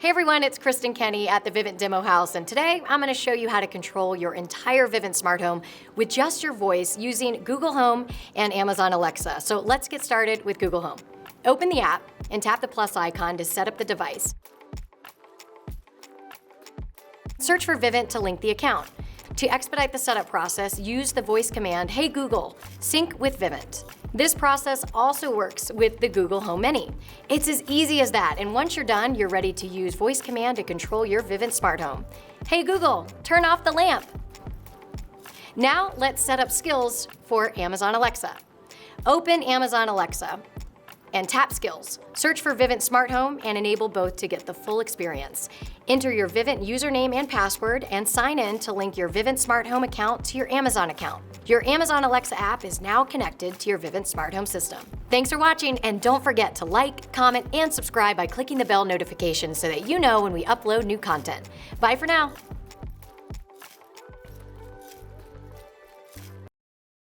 Hey everyone, it's Kristen Kenny at the Vivint Demo House, and today I'm going to show you how to control your entire Vivint smart home with just your voice using Google Home and Amazon Alexa. So let's get started with Google Home. Open the app and tap the plus icon to set up the device. Search for Vivint to link the account. To expedite the setup process, use the voice command, "Hey Google, sync with Vivint." This process also works with the Google Home Mini. It's as easy as that, and once you're done, you're ready to use voice command to control your Vivint smart home. "Hey Google, turn off the lamp." Now let's set up skills for Amazon Alexa. Open Amazon Alexa and tap Skills. Search for Vivint Smart Home and enable both to get the full experience. Enter your Vivint username and password and sign in to link your Vivint Smart Home account to your Amazon account. Your Amazon Alexa app is now connected to your Vivint Smart Home system. Thanks for watching, and don't forget to like, comment, and subscribe by clicking the bell notification so that you know when we upload new content. Bye for now.